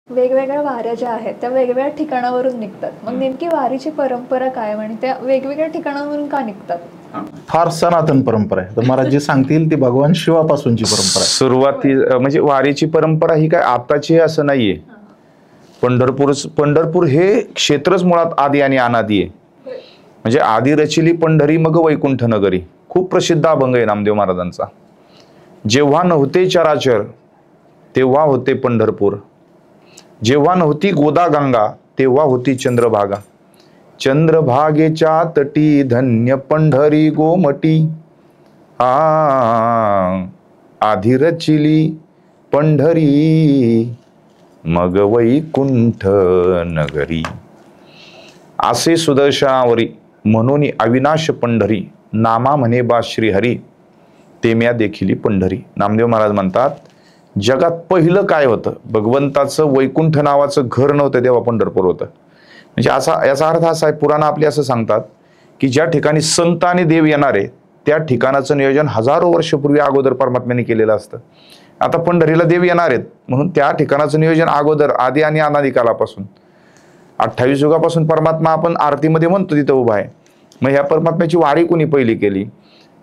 वेगवेगळ्या वाऱ्या ज्या आहेत त्या वेगवेगळ्या ठिकाणावरून निघतात. मग नेमकी वारीची परंपरा काय आणि त्या वेगवेगळ्या ठिकाणावरून का निघतात? फार सनातन परंपरा आहे. तर मला जे सांगतील ती भगवान शिवापासूनची परंपरा आहे. सुरुवाती म्हणजे वारीची परंपरा ही काय आताची असं नाहीये. पंढरपूर हे क्षेत्रच मुळात आदी आणि अनादी आहे. म्हणजे आदी रचिली पंढरी मग वैकुंठ नगरी, खूप प्रसिद्ध अभंग आहे नामदेव महाराजांचा. जेव्हा नव्हते चराचर तेव्हा होते पंढरपूर, जेव्हा नव्हती गोदा गंगा तेव्हा होती चंद्रभागा. चंद्रभागेच्या तटी धन्य पंढरी गोमटी, आधी रचिली पंढरी मग वैकुंठ नगरी. असे सुदर्शनावरी म्हणून अविनाश पंढरी, नामा म्हणे बा श्रीहरी तेम्या देखिली पंढरी. नामदेव महाराज म्हणतात जगात पहिलं काय होतं, भगवंताचं वैकुंठ नावाचं घर नव्हतं तेव्हा पंढरपूर होतं. म्हणजे याचा अर्थ असा आहे, पुराण आपले असं सांगतात की ज्या ठिकाणी संत आणि देव येणार आहे त्या ठिकाणाचं नियोजन हजारो वर्षपूर्वी अगोदर परमात्म्याने केलेलं असतं. आता पंढरीला देव येणार आहेत म्हणून त्या ठिकाणाचं नियोजन अगोदर आदी आणि अनादी कालापासून 28 युगापासून परमात्मा आपण आरतीमध्ये म्हणतो तिथं उभा आहे. मग ह्या परमात्म्याची वारी कोणी पहिली केली?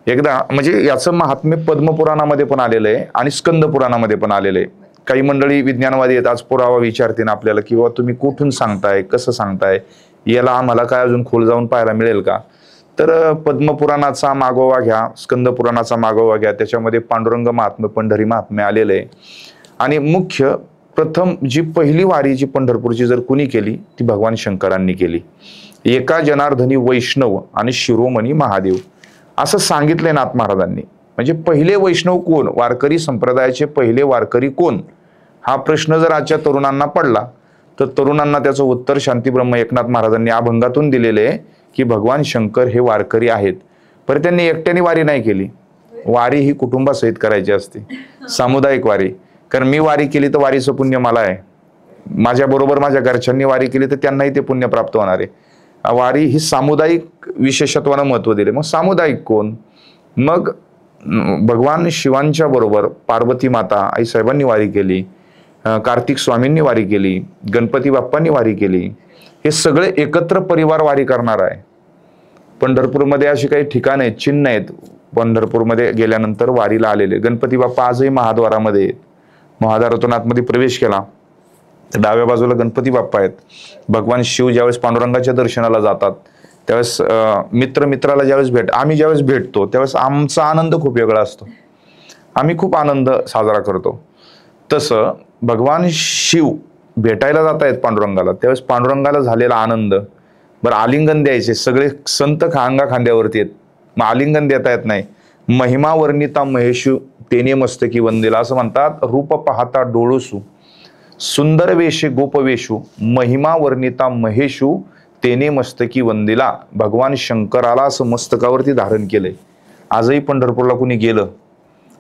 एकदा म्हणजे याचं महात्म्य पद्मपुराणामध्ये पण आलेलं आहे आणि स्कंद पुराणामध्ये पण आलेलं आहे. काही मंडळी विज्ञानवादी आहेत, आज पुरावा विचारतील आपल्याला की बाबा तुम्ही कुठून सांगताय, कसं सांगताय, याला आम्हाला काय अजून खोल जाऊन पाहायला मिळेल का? तर पद्मपुराणाचा मागोवा घ्या, स्कंद पुराणाचा मागोवा घ्या, त्याच्यामध्ये पांडुरंग महात्म्य, पंढरी महात्म्य आलेलं आहे. आणि मुख्य प्रथम जी पहिली वारी जी पंढरपूरची जर कुणी केली ती भगवान शंकरांनी केली. एका जनार्दनी वैष्णव आणि शिरोमणी महादेव असं सांगितलंय नाथ महाराजांनी. म्हणजे पहिले वैष्णव कोण, वारकरी संप्रदायाचे पहिले वारकरी कोण, हा प्रश्न जर आजच्या तरुणांना पडला तर तरुणांना त्याचं उत्तर शांतीब्रह्म एकनाथ महाराजांनी अभंगातून दिलेले आहे की भगवान शंकर हे वारकरी आहेत. पण त्यांनी एकट्याने वारी नाही केली. वारी ही कुटुंबासहित करायची असते, सामुदायिक वारी. कारण मी वारी केली तर वारीचं पुण्य मला आहे, माझ्याबरोबर माझ्या घरच्यांनी वारी केली तर त्यांनाही ते पुण्य प्राप्त होणार आहे. वारी ही सामुदायिक विशेषत्वानं महत्व दिले. मग सामुदायिक कोण? मग भगवान शिवांच्या बरोबर पार्वती माता आईसाहेबांनी वारी केली, कार्तिक स्वामींनी वारी केली, गणपती बाप्पांनी वारी केली. हे सगळे एकत्र परिवार वारी करणार आहे. पंढरपूरमध्ये अशी काही ठिकाणं आहेत, चिन्ह आहेत पंढरपूरमध्ये गेल्यानंतर वारीला आलेले. गणपती बाप्पा आजही महाद्वारामध्ये आहेत. महाद्वारातून आतमध्ये प्रवेश केला तर डाव्या बाजूला गणपती बाप्पा आहेत. भगवान शिव ज्यावेळेस पांडुरंगाच्या दर्शनाला जातात त्यावेळेस मित्राला ज्यावेळेस आम्ही ज्यावेळेस भेटतो त्यावेळेस आमचा आनंद खूप वेगळा असतो, आम्ही खूप आनंद साजरा करतो. तसं भगवान शिव भेटायला जात आहेत पांडुरंगाला त्यावेळेस पांडुरंगाला झालेला आनंद. बरं, आलिंगन द्यायचे, सगळे संत खांगा खांद्यावरती आहेत, मग आलिंगन देता येत नाही. महिमा वर्णिता महेशू तेने मस्तकी वंदिला असं म्हणतात. रूप पाहता डोळूसू सुंदर वेशे गोपवेशू, महिमा वर्णिता महेशू तेने मस्तकी वंदिला. भगवान शंकराला असं मस्तकावरती धारण केलंय. आजही पंढरपूरला कुणी गेलं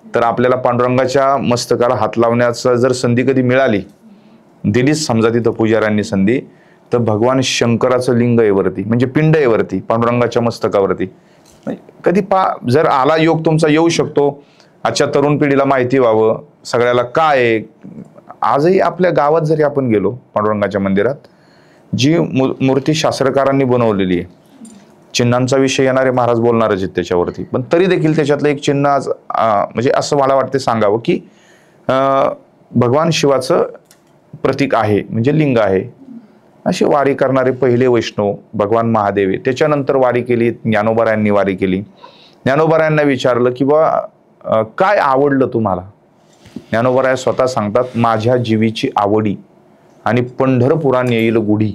तर आपल्याला पांडुरंगाच्या मस्तकाला हात लावण्याचा जर संधी कधी मिळाली, दिलीच समजा तिथं पुजाऱ्यांनी संधी, तर भगवान शंकराचं लिंग आहे वरती, म्हणजे पिंड आहे वरती पांडुरंगाच्या मस्तकावरती. कधी जर आला योग तुमचा येऊ शकतो. आजच्या तरुण पिढीला माहिती व्हावं सगळ्याला काय आहे. आजही आपल्या गावात जरी आपण गेलो पांडुरंगाच्या मंदिरात, जी मूर्ती शास्त्रकारांनी बनवलेली आहे, चिन्हांचा विषय येणारे महाराज बोलणारच आहेत त्याच्यावरती, पण तरी देखील त्याच्यातलं एक चिन्ह आज म्हणजे असं मला वाटते सांगावं की भगवान शिवाचं प्रतीक आहे, म्हणजे लिंग आहे. अशी वारी करणारे पहिले वैष्णव भगवान महादेव आहे. त्याच्यानंतर वारी केली ज्ञानोबारायांनी वारी केली. ज्ञानोबारायांना विचारलं की बा काय आवडलं तुम्हाला? ज्ञानोबाराय स्वतः सांगतात, माझ्या जीवीची आवडी आणि पंढरपुरान येईल गुढी.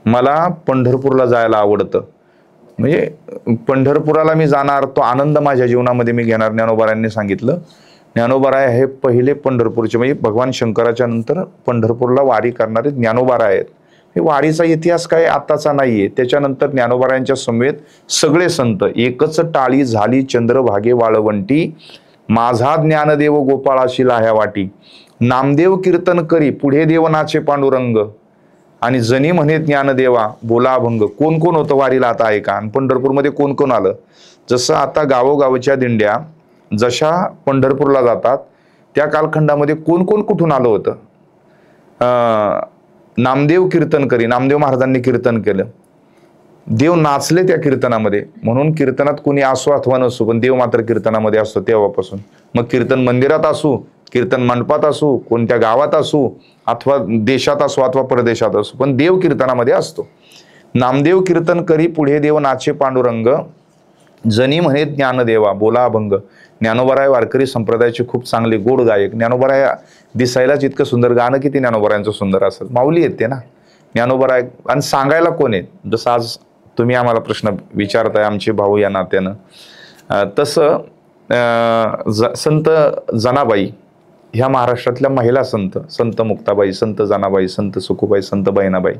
मला पंढरपूरला जायला आवडतं, म्हणजे पंढरपुराला मी जाणार, तो आनंद माझ्या जीवनामध्ये मी घेणार. ज्ञानोबारायांनी सांगितलं. ज्ञानोबाराय हे पहिले पंढरपूरचे, म्हणजे भगवान शंकराच्या नंतर पंढरपूरला वारी करणारे ज्ञानोबाराय आहेत. हे वारीचा इतिहास काय आताचा नाहीये. त्याच्यानंतर ज्ञानोबारायांच्या समवेत सगळे संत, एकच टाळी झाली चंद्रभागे वाळवंटी, माझा ज्ञानदेव गोपाळाशी लाह्या वाटी, नामदेव कीर्तन करी पुढे देवनाचे पांडुरंग, आणि जनी म्हणे ज्ञानदेवा बोला अभंग. कोण कोण होतं वारीला आता आहे का? आणि पंढरपूरमध्ये कोण कोण आलं? जसं आता गावोगावच्या दिंड्या जशा पंढरपूरला जातात त्या कालखंडामध्ये कोण कोण कुठून आलं होतं? नामदेव कीर्तन करी, नामदेव महाराजांनी कीर्तन केलं, देव नाचले त्या कीर्तनामध्ये. म्हणून कीर्तनात कुणी असो अथवा नसो, पण देव मात्र कीर्तनामध्ये असतो तेव्हापासून. मग कीर्तन मंदिरात असू, कीर्तन मंडपात असू, कोणत्या गावात असू, अथवा देशात असो अथवा परदेशात असो, पण देव कीर्तनामध्ये असतो. नामदेव कीर्तन करी पुढे देव नाचे पांडुरंग, जनी म्हणे ज्ञानदेवा बोला अभंग. ज्ञानोबराय वारकरी संप्रदायाचे खूप चांगले गोड गायक. ज्ञानोबराय दिसायलाच इतकं सुंदर, गाणं किती ज्ञानोबरायांचं सुंदर असेल. माऊली येते ना ज्ञानोबराय, आणि सांगायला कोण आहे. जसं आज तुम्ही आम्हाला प्रश्न विचारताय आमचे भाऊ या नात्यानं, तसं संत जनाबाई ह्या महाराष्ट्रातल्या महिला संत, संत मुक्ताबाई, संत जनाबाई, संत सुखूबाई, संत बहिणाबाई.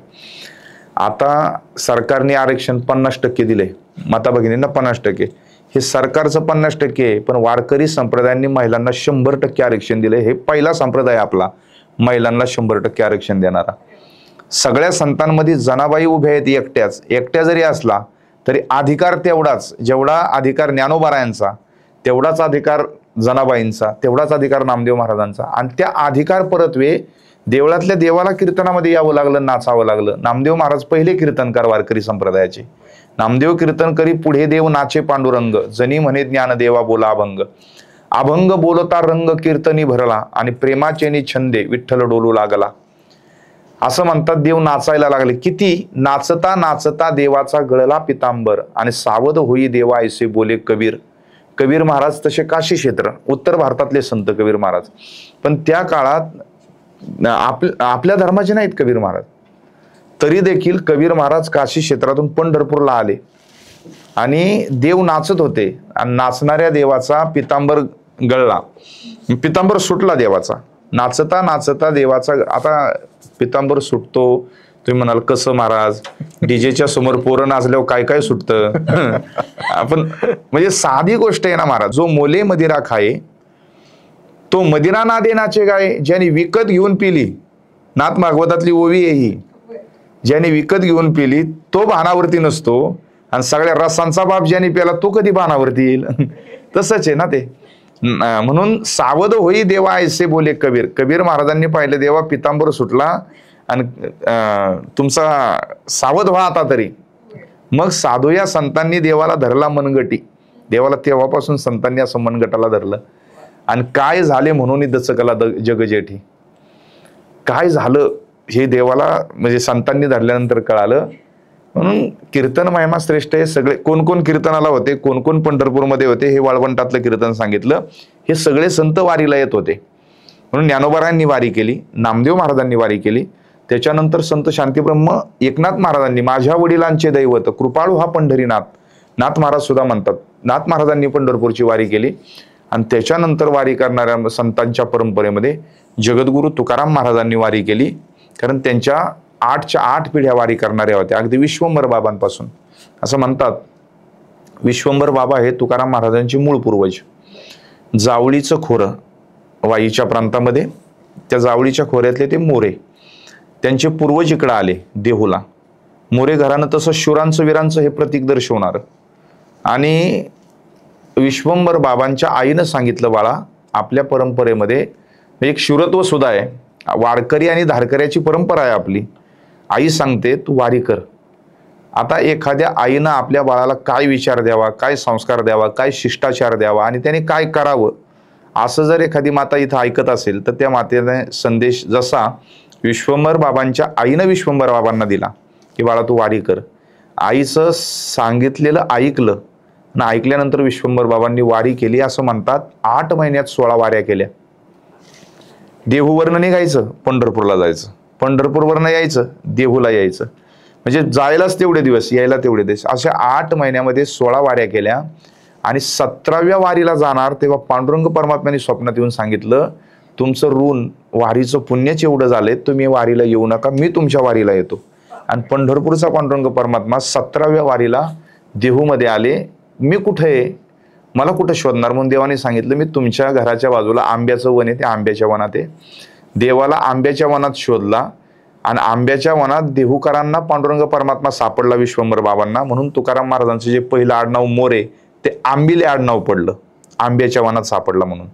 आता सरकारने आरक्षण 50% दिले, माता भगिनींना 50%. हे सरकारचं 50% आहे, पण वारकरी संप्रदायांनी महिलांना 100% आरक्षण दिले. हे पहिला संप्रदाय आपला महिलांना 100% आरक्षण देणारा. सगळ्या संतांमध्ये जनाबाई उभ्या आहेत एकट्याच. एकट्या जरी असला तरी अधिकार तेवढाच, जेवढा अधिकार ज्ञानोबारायांचा तेवढाच अधिकार जनाबाईंचा, तेवढाच अधिकार नामदेव महाराजांचा. आणि त्या अधिकार परत्वे देवळातल्या देवाला कीर्तनामध्ये यावं लागलं, नाचावं लागलं. नामदेव महाराज पहिले कीर्तनकार वारकरी संप्रदायाचे. नामदेव कीर्तन करी पुढे देव नाचे पांडुरंग, जनी म्हणे ज्ञानदेवा बोला अभंग. अभंग बोलता रंग कीर्तनी भरला, आणि प्रेमाचेनी छंदे विठ्ठल डोलू लागला. असं म्हणतात देव नाचायला लागले. किती नाचता नाचता देवाचा गळला पितांबर, आणि सावध होई देवा ऐसे बोले कबीर. कबीर महाराज तसे काशी क्षेत्र, उत्तर भारतातले संत कबीर महाराज. पण त्या काळात आपल्या धर्माचे नाहीत कबीर महाराज, तरी देखील कबीर महाराज काशी क्षेत्रातून पंढरपूरला आले आणि देव नाचत होते. आणि नाचणाऱ्या देवाचा पितांबर गळला, पितांबर सुटला देवाचा. नाचता नाचता देवाचा, आता पितांबर सुटतो. तुम्ही म्हणाल कसं महाराज, डीजेच्या समोर पोरं नाचल्यावर काय काय सुटतं. आपण म्हणजे साधी गोष्ट आहे ना महाराज. जो मोले मदिरा खाये तो मदिरा ना दे नाचे गाये, ज्याने विकत घेऊन पिली, नाथ भागवतातली ओवी आहे ही, ज्याने विकत घेऊन पिली तो भानावरती नसतो, आणि सगळ्या रसांचा बाप ज्याने प्याला तो कधी भानावरती येईल. तसंच आहे ना ते. म्हणून सावध होई देवा ऐसे बोले कबीर. कबीर महाराजांनी पाहिलं देवा पितांबर सुटला आणि तुमचा सावध व्हा आता तरी. मग साधू या संतांनी देवाला धरला मनगटी. देवाला तेव्हापासून संतांनी असं मनगटाला धरलं. आणि काय झाले म्हणून दचकला जगजेठी. काय झालं हे देवाला म्हणजे संतांनी धरल्यानंतर कळालं. म्हणून कीर्तन महिमा श्रेष्ठ आहे. सगळे कोण कोण कीर्तनाला होते, कोण कोण पंढरपूरमध्ये होते, हे वाळवंटातलं कीर्तन सांगितलं. हे सगळे संत वारीला येत होते. म्हणून ज्ञानोबारायांनी वारी केली, नामदेव महाराजांनी वारी केली. त्याच्यानंतर संत शांतीब्रह्म एकनाथ महाराजांनी, माझ्या वडिलांचे दैवत कृपाळू हा पंढरीनाथ, नाथ महाराज सुद्धा म्हणतात, नाथ महाराजांनी पंढरपूरची वारी केली. आणि त्याच्यानंतर वारी करणाऱ्या संतांच्या परंपरेमध्ये जगद्गुरु तुकाराम महाराजांनी वारी केली. कारण त्यांच्या 8च्या 8 पिढ्या वारी करणाऱ्या होत्या, अगदी विश्वंभर बाबांपासून. असं म्हणतात विश्वंभर बाबा हे तुकाराम महाराजांचे मूळ पूर्वज. जावळीचं खोरं वाईच्या प्रांतामध्ये, त्या जावळीच्या खोऱ्यातले ते मोरे, त्यांचे पूर्वज इकडं आले देहूला. मोरे घरानं तसं शूरांचं वीरांचं हे प्रतीक दर्शवणार. आणि विश्वंभर बाबांच्या आईनं सांगितलं, बाळा आपल्या परंपरेमध्ये एक शूरत्व सुद्धा आहे. वारकरी आणि धारकऱ्याची परंपरा आहे आपली. आई सांगते तू वारी कर. आता एखाद्या आईनं आपल्या बाळाला काय विचार द्यावा, काय संस्कार द्यावा, काय शिष्टाचार द्यावा आणि त्याने काय करावं, असं जर एखादी माता इथं ऐकत असेल तर त्या मातेने संदेश जसा विश्वंभर बाबांच्या आईनं विश्वंभर बाबांना दिला की बाळा तू वारी कर. आईचं सांगितलेलं ऐकलं आणि ऐकल्यानंतर विश्वंभर बाबांनी वारी केली. असं म्हणतात 8 महिन्यात 16 वाऱ्या केल्या. देहूवरनं निघायचं, पंढरपूरला जायचं, पंढरपूरवरनं यायचं, देहूला यायचं. म्हणजे जायलाच तेवढे दिवस, यायला तेवढे दिवस. अशा 8 महिन्यामध्ये 16 वाऱ्या केल्या. आणि 17व्या वारीला जाणार तेव्हा पांडुरंग परमात्म्याने स्वप्नात येऊन सांगितलं, तुमचं ऋण वारीचं पुण्यच एवढं झालंय, तुम्ही वारीला येऊ नका, मी तुमच्या वारीला येतो. आणि पंढरपूरचा पांडुरंग परमात्मा 17व्या वारीला देहूमध्ये आले. मी कुठे आहे, मला कुठं शोधणार, म्हणून देवाने सांगितलं मी तुमच्या घराच्या बाजूला आंब्याचं वन आहे, ते आंब्याच्या वनात आहे. देवाला आंब्याच्या वनात शोधला आणि आंब्याच्या वनात देहूकरांना पांडुरंग परमात्मा सापडला विश्वंभर बाबांना. म्हणून तुकाराम महाराजांचं जे पहिलं आडनाव मोरे ते आंबिले आडनाव पडलं, आंब्याच्या वनात सापडला म्हणून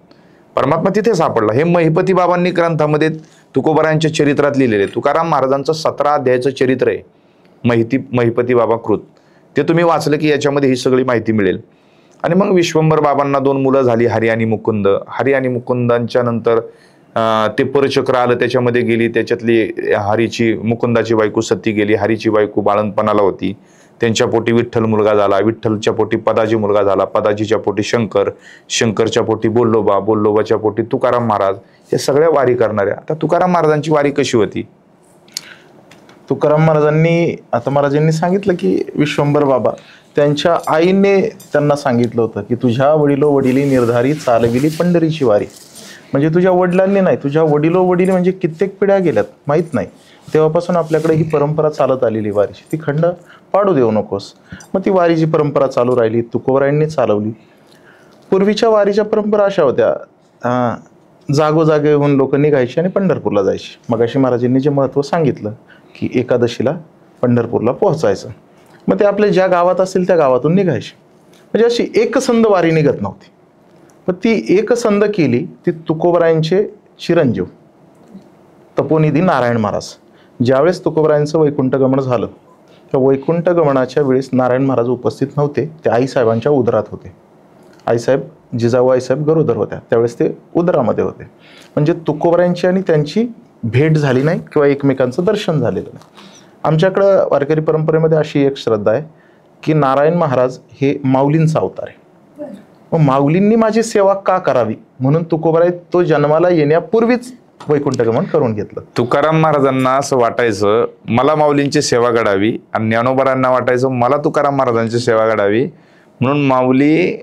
परमात्मा तिथे सापडला. हे महिपती बाबांनी ग्रंथामध्ये तुकोबारायांच्या चरित्रात लिहिलेले. तुकाराम महाराजांचं 17 अध्यायाचं चरित्र आहे, महिपती बाबा कृत. ते तुम्ही वाचलं की याच्यामध्ये ही सगळी माहिती मिळेल. आणि मग विश्वंभर बाबांना 2 मुलं झाली, हरी आणि मुकुंद. हरी आणि मुकुंदांच्या नंतर ते परचक्र आलं, त्याच्यामध्ये गेली. त्याच्यातली मुकुंदाची बायको सती गेली. हरीची बायको बाळंतपणाला होती. त्यांच्या पोटी विठ्ठल मुलगा झाला. विठ्ठलच्या पोटी पदाजी मुलगा झाला. पदाजीच्या पोटी शंकर. शंकरच्या पोटी बोल्लोबा. बोल्लोबाच्या पोटी तुकाराम महाराज. हे सगळ्या वारी करणाऱ्या. आता तुकाराम महाराजांची वारी कशी होती? तुकाराम महाराजांनी सांगितलं की विश्वंभर बाबा त्यांच्या आईने त्यांना सांगितलं होतं की तुझ्या वडिलोवडिली निर्धारी चालविली पंढरीची वारी. म्हणजे तुझ्या वडिलांनी नाही, तुझ्या वडिलोवडिली म्हणजे कित्येक पिढ्या गेल्यात माहीत नाही. तेव्हापासून आपल्याकडे ही परंपरा चालत आलेली वारीची, ती खंड पाडू देऊ नकोस. मग ती वारीची परंपरा चालू राहिली, तुकोबारायांनी चालवली. पूर्वीच्या वारीच्या परंपरा अशा होत्या, जागोजागेहून लोक निघायची आणि पंढरपूरला जायची. मगाशी महाराजांनी जे महत्त्व सांगितलं की एकादशीला पंढरपूरला पोहोचायचं. मग ते आपल्या ज्या गावात असेल त्या गावातून निघायचे. म्हणजे अशी एकसंध वारी निघत नव्हती. पण ती एकसंध केली ती तुकोबारायांचे चिरंजीव तपोनिधी नारायण महाराज. ज्यावेळेस तुकोबारायांचं वैकुंठ गमन झालं, त्या वैकुंठ गमनाच्या वेळेस नारायण महाराज उपस्थित नव्हते. ते आईसाहेबांच्या उदरात होते. जिजाऊ आईसाहेब गरोदर होत्या, त्यावेळेस ते उदरामध्ये होते. म्हणजे तुकोबारायांची आणि त्यांची भेट झाली नाही किंवा एकमेकांचं दर्शन झालेलं नाही. आमच्याकडं वारकरी परंपरेमध्ये अशी एक श्रद्धा आहे की नारायण महाराज हे माऊलींचा अवतार आहे. मग माऊलींनी माझी सेवा का करावी म्हणून तुकोबाराय तो जन्माला येण्यापूर्वीच वैकुंठगमन करून घेतलं. तुकाराम महाराजांना असं वाटायचं मला माऊलींची सेवा घडावी, आणि ज्ञानोबारांना वाटायचं मला तुकाराम महाराजांची सेवा घडावी. म्हणून माऊली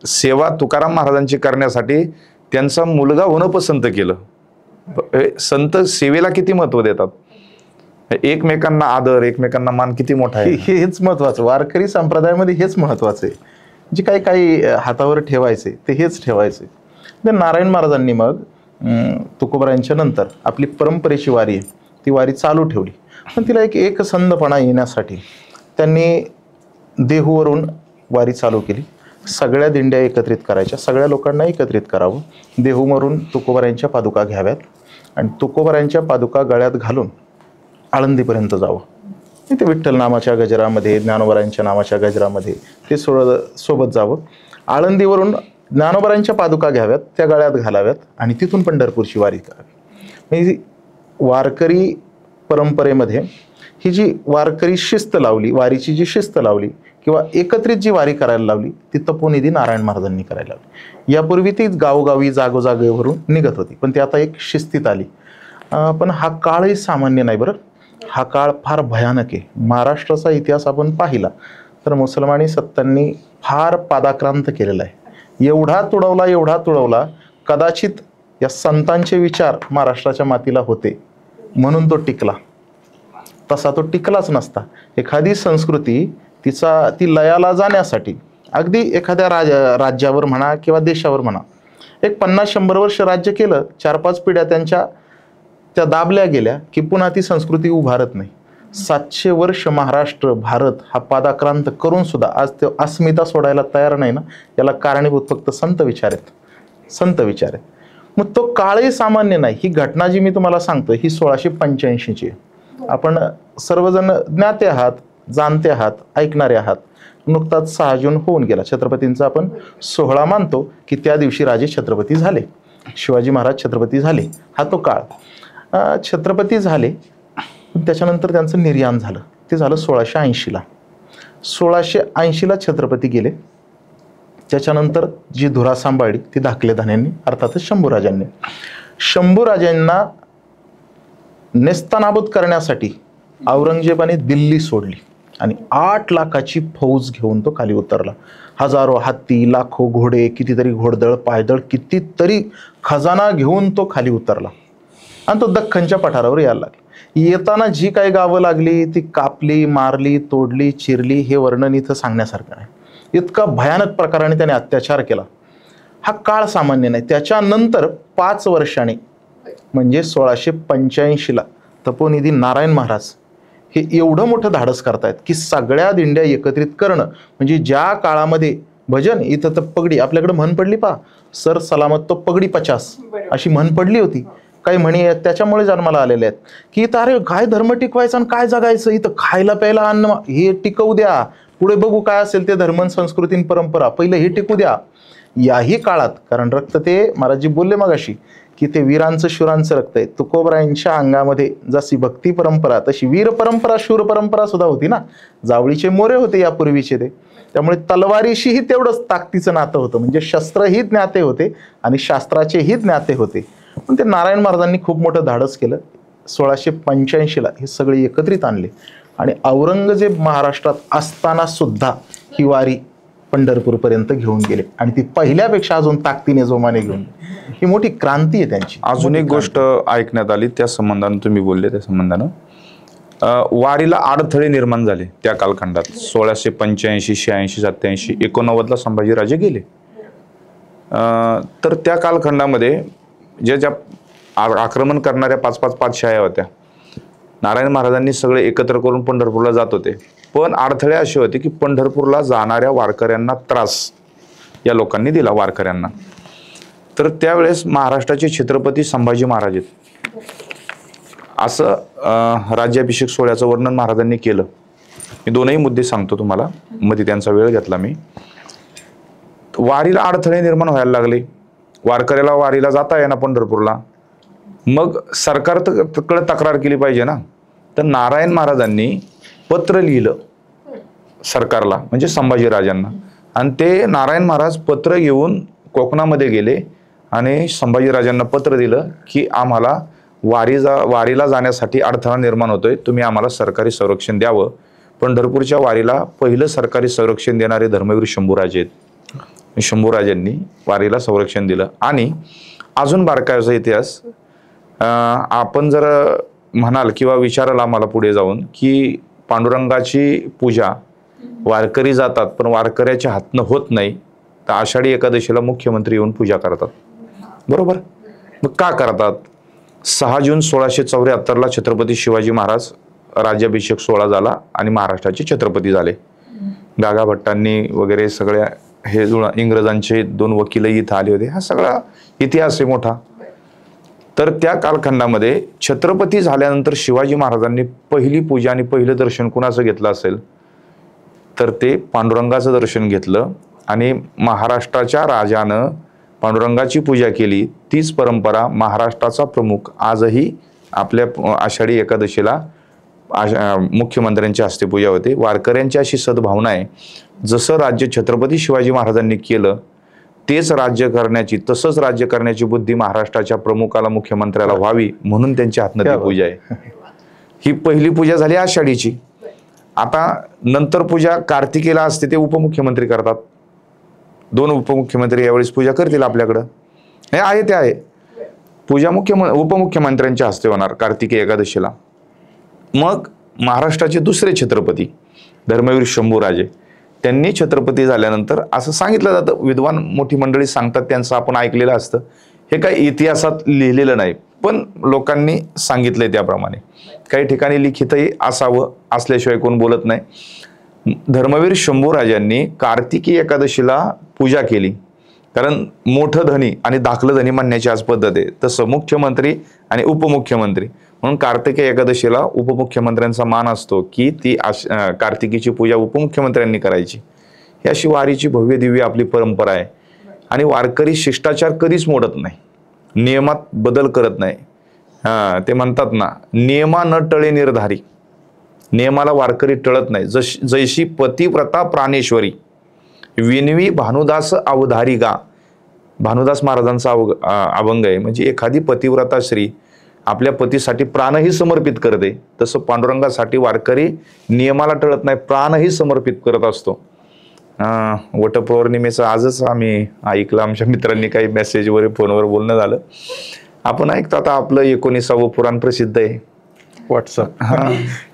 सेवा तुकाराम महाराजांची करण्यासाठी त्यांचा मुलगा होणं पसंत केलं. संत सेवेला किती महत्व देतात, एकमेकांना आदर, एकमेकांना मान किती मोठा आहे. हेच महत्वाचं वारकरी संप्रदायामध्ये, हेच महत्वाचं आहे. जे काही हातावर ठेवायचे ते हेच ठेवायचे. नारायण महाराजांनी मग तुकोबारायांच्या नंतर आपली परंपरेची वारी आहे ती वारी चालू ठेवली. पण तिला एक एकसंधपणा येण्यासाठी त्यांनी देहूवरून वारी चालू केली. सगळ्या दिंड्या एकत्रित करायच्या, सगळ्या लोकांना एकत्रित करावं. देहूवरून तुकोबारायांच्या पादुका घ्याव्यात आणि तुकोबारायांच्या पादुका गळ्यात घालून आळंदीपर्यंत जावं. ते विठ्ठल नामाच्या गजरामध्ये, ज्ञानोबारायांच्या नामाच्या गजरामध्ये ते सोबत जावं. आळंदीवरून ज्ञानोबारायांच्या पादुका घ्याव्यात, त्या गळ्यात घालाव्यात आणि तिथून पंढरपूरची वारी करावी. म्हणजे वारकरी परंपरेमध्ये ही जी वारकरी शिस्त लावली, वारीची जी शिस्त लावली किंवा एकत्रित जी वारी करायला लावली ती तपोनिधी नारायण महाराजांनी करायला लावली. यापूर्वी ती गावोगावी जागोजागेवरून निघत होती, पण ती आता एक शिस्तीत आली. पण हा काळही सामान्य नाही बरं. हा काळ फार भयानक आहे. महाराष्ट्राचा इतिहास आपण पाहिला तर मुसलमानी सत्तांनी फार पादाक्रांत केलेला आहे. एवढा तुडवला कदाचित या संतांचे विचार महाराष्ट्राच्या मातीला होते म्हणून तो टिकला. तसा तो टिकलाच नसता. एखादी संस्कृती ती लयाला जाण्यासाठी अगदी एखाद्या राज्यावर म्हणा किंवा देशावर म्हणा, एक 50-100 वर्ष राज्य केलं, 4-5 पिढ्या त्या दाबल्या गेल्या की पुन्हा ती संस्कृती उभारत नाही. 700 वर्ष महाराष्ट्र, भारत हा पादाक्रांत करून सुद्धा आज ते अस्मिता सोडायला तयार नाही ना, याला कारणीभूत फक्त संत विचार आहेत. मग तो काळही सामान्य नाही. ही घटना जी मी तुम्हाला सांगतो ही 1685ची आहे. आपण सर्वजण ज्ञाते आहात, जाणते आहात, ऐकणारे आहात. नुकताच 6 जून होऊन गेला. छत्रपतींचा आपण सोहळा मानतो की त्या दिवशी राजे छत्रपती झाले, शिवाजी महाराज छत्रपती झाले. हा तो काळ. छत्रपती झाले, त्याच्यानंतर त्यांचं निर्याण झालं. ते झालं 1680ला. 1680ला छत्रपती गेले. त्याच्यानंतर जी धुरा सांभाळली ती धाकले धान्यांनी, अर्थातच शंभूराजांनी. शंभूराजांना नेस्तनाबूत करण्यासाठी औरंगजेबाने दिल्ली सोडली आणि 8 लाखाची फौज घेऊन तो खाली उतरला. हजारो हत्ती, लाखो घोडे, कितीतरी घोडदळ, पायदळ, कितीतरी खजाना घेऊन तो खाली उतरला आणि तो दख्खनच्या पठारावर यायला लागला. येताना जी काही गावं लागली ती कापली, मारली, तोडली, चिरली. हे वर्णन इथं सांगण्यासारखं नाही. इतका भयानक प्रकाराने त्याने अत्याचार केला. हा काळ सामान्य नाही. त्याच्यानंतर 5 वर्षांनी म्हणजे 1685ला तपोनिधी नारायण महाराज हे एवढं मोठं धाडस करतायत की सगळ्या दिंड्या एकत्रित करणं. म्हणजे ज्या काळामध्ये भजन इथं तर पगडी, आपल्याकडे म्हण पडली पा, सर सलामत तो पगडी 50 अशी म्हण पडली होती. काही म्हणी आहेत त्याच्यामुळे जन्माला आलेले आहेत की इथं अरे काय धर्म टिकवायचा आणि काय जगायचं, इथं खायला प्यायला अन्न हे टिकवू द्या, पुढे बघू काय असेल ते धर्म संस्कृती परंपरा, पहिलं हे टिकू द्या. याही काळात, कारण रक्त ते महाराजजी बोलले मगाशी की ते वीरांचं शूरांचं रक्त आहे. तुकोबरायांच्या अंगामध्ये जशी भक्ती परंपरा तशी वीर परंपरा शूर परंपरा सुद्धा होती ना. जावळीचे मोरे होते यापूर्वीचे ते, त्यामुळे तलवारीशीही तेवढंच ताकदीचं नातं होतं, म्हणजे शस्त्रही ज्ञाते होते आणि शास्त्राचेही ज्ञाते होते. पण ते नारायण महाराजांनी खूप मोठं धाडस केलं. 1685ला हे सगळे एकत्रित आणले आणि औरंगजेब महाराष्ट्रात असताना सुद्धा ही वारी पंढरपूरपर्यंत घेऊन गेले आणि ती पहिल्यापेक्षा अजून ताकदीने जोमाने घेऊन गेले. ही मोठी क्रांती आहे त्यांची. अजून एक गोष्ट ऐकण्यात आली त्या संबंधानं, तुम्ही बोलले त्या संबंधानं, वारीला अडथळे निर्माण झाले त्या कालखंडात. 1685, 86, 87, 89ला संभाजीराजे गेले. तर त्या कालखंडामध्ये ज्या आक्रमण करणाऱ्या 5-5 पातशाह्या होत्या, नारायण महाराजांनी सगळे एकत्र करून पंढरपूरला जात होते. पण अडथळे असे होते की पंढरपूरला जाणाऱ्या वारकऱ्यांना त्रास या लोकांनी दिला वारकऱ्यांना. तर त्यावेळेस महाराष्ट्राचे छत्रपती संभाजी महाराज आहेत असं राज्याभिषेक सोहळ्याचं वर्णन महाराजांनी केलं. मी दोनही मुद्दे सांगतो तुम्हाला, मध्ये त्यांचा वेळ घेतला मी. वारीला अडथळे निर्माण व्हायला लागले, वारकऱ्याला वारीला जाता येईना पंढरपूरला. मग सरकारकडे तक्रार केली पाहिजे ना. तर नारायण महाराजांनी पत्र लिहिलं सरकारला, म्हणजे संभाजीराजांना, आणि ते नारायण महाराज पत्र घेऊन कोकणामध्ये गेले आणि संभाजीराजांना पत्र दिलं की आम्हाला वारीला जाण्यासाठी अडथळा निर्माण होतोय, तुम्ही आम्हाला सरकारी संरक्षण द्यावं. पंढरपूरच्या वारीला पहिलं सरकारी संरक्षण देणारे धर्मवीर शंभूराजे आहेत. शंभूराजांनी वारीला संरक्षण दिलं. आणि अजून बारकाईचा इतिहास आपण जर म्हणाल किंवा विचाराल आम्हाला पुढे जाऊन की पांडुरंगाची पूजा वारकरी जातात पण वारकऱ्याच्या हातनं होत नाही, तर आषाढी एकादशीला मुख्यमंत्री येऊन पूजा करतात, बरोबर? मग का करतात? 6 जून 1674ला छत्रपती शिवाजी महाराज राज्याभिषेक सोहळा झाला आणि महाराष्ट्राचे छत्रपती झाले. गागा भट्टांनी वगैरे सगळ्या हे इंग्रजांचे 2 वकीलही इथं आले होते. हा सगळा इतिहास आहे मोठा. तर त्या कालखंडामध्ये छत्रपती झाल्यानंतर शिवाजी महाराजांनी पहिली पूजा आणि पहिलं दर्शन कुणाचं घेतलं असेल तर ते पांडुरंगाचं दर्शन घेतलं आणि महाराष्ट्राच्या राजानं पांडुरंगाची पूजा केली. तीच परंपरा महाराष्ट्राचा प्रमुख आजही आपल्या आषाढी एकादशीला मुख्यमंत्र्यांच्या हस्ते पूजा होते. वारकऱ्यांची अशी सद्भावना आहे, जसं राज्य छत्रपती शिवाजी महाराजांनी केलं तेच राज्य करण्याची, तसंच राज्य करण्याची बुद्धी महाराष्ट्राच्या प्रमुखाला मुख्यमंत्र्याला व्हावी म्हणून त्यांच्या हातनं ती पूजा आहे. ही पहिली पूजा झाली आषाढीची. आता नंतर पूजा कार्तिकेला असते, ते उपमुख्यमंत्री करतात. 2 उपमुख्यमंत्री यावेळेस पूजा करतील आपल्याकडं. हे आहे ते आहे. पूजा उपमुख्यमंत्र्यांच्या हस्ते होणार कार्तिकी एकादशीला. मग महाराष्ट्राचे दुसरे छत्रपती धर्मवीर शंभूराजे, त्यांनी छत्रपती झाल्यानंतर असं सांगितलं जातं, विद्वान मोठी मंडळी सांगतात, त्यांचं आपण ऐकलेलं असतं. हे काही इतिहासात लिहिलेलं नाही, पण लोकांनी सांगितलंय त्याप्रमाणे. काही ठिकाणी लिखितही असावं, असल्याशिवाय कोण बोलत नाही. धर्मवीर शंभूराजांनी कार्तिकी एकादशीला पूजा केली, कारण मोठं धनी आणि दाखलं धनी म्हणण्याची आज पद्धत आहे. तसं मुख्यमंत्री आणि उपमुख्यमंत्री म्हणून कार्तिकी एकादशीला उपमुख्यमंत्र्यांचा मान असतो की ती कार्तिकीची पूजा उपमुख्यमंत्र्यांनी करायची. ही अशी वारीची भव्य दिव्य आपली परंपरा आहे. आणि वारकरी शिष्टाचार कधीच मोडत नाही, नियमात बदल करत नाही. ते म्हणतात ना, नियमा न टळे निर्धारी. नियमाला वारकरी टळत नाही. जैशी पतिव्रता प्राणेश्वरी विनवी भानुदास अवधारी गा. भानुदास महाराजांचा अभंग आहे. म्हणजे एखादी पतिव्रता स्त्री आपल्या पतीसाठी प्राणही समर्पित करते, तसं पांडुरंगासाठी वारकरी नियमाला टळत नाही, प्राणही समर्पित करत असतो. वटपौर्णिमेचं आजच आम्ही ऐकलं, आमच्या मित्रांनी काही मेसेजवर फोनवर बोलणं झालं. आपण ऐकतो आता आपलं 19वे पुराण प्रसिद्ध आहे व्हॉट्सअप.